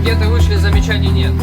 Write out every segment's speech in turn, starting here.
Ракеты вышли, замечаний нет.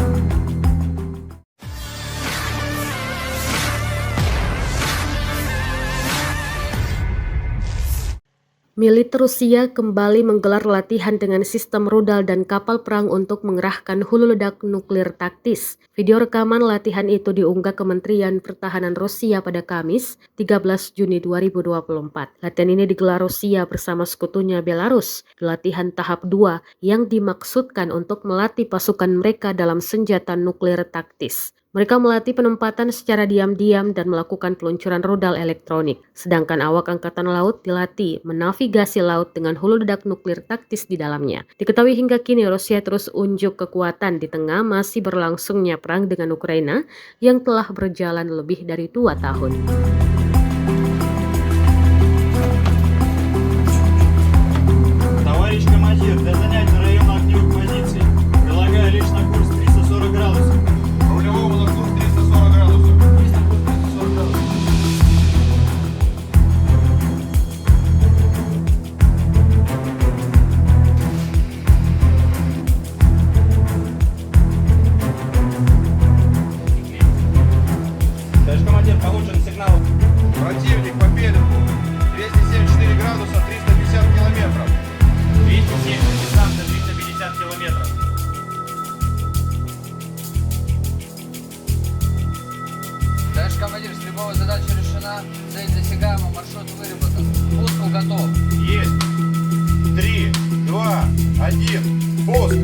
Militer Rusia kembali menggelar latihan dengan sistem rudal dan kapal perang untuk mengerahkan hulu ledak nuklir taktis. Video rekaman latihan itu diunggah Kementerian Pertahanan Rusia pada Kamis, 13 Juni 2024. Latihan ini digelar Rusia bersama sekutunya Belarus di latihan tahap 2 yang dimaksudkan untuk melatih pasukan mereka dalam senjata nuklir taktis. Mereka melatih penempatan secara diam-diam dan melakukan peluncuran rudal elektronik. Sedangkan awak angkatan laut dilatih menavigasi laut dengan hulu ledak nuklir taktis di dalamnya. Diketahui hingga kini Rusia terus unjuk kekuatan di tengah masih berlangsungnya perang dengan Ukraina yang telah berjalan lebih dari 2 tahun. Товарищ командир, для занятия района огневых позиций прилагаю лишь на курс 340 градусов. Рулевому на курс 340 градусов. Есть на курс 340 градусов. Товарищ командир, получен сигнал. Противник по берегу. 274 градуса, 350 километров. 270, дистанция 350 километров. Товарищ командир, стрелковая задача решена, цель досягаема, маршрут выработан. Пуск готов. Есть. 3, 2, 1. Пуск.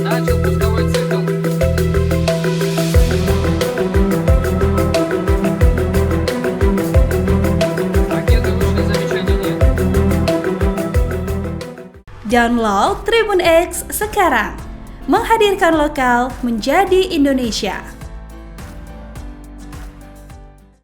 Начал пусковой цикл. Ракеты вышли, замечаний нет. Download Tribun X sekarang, menghadirkan lokal menjadi Indonesia.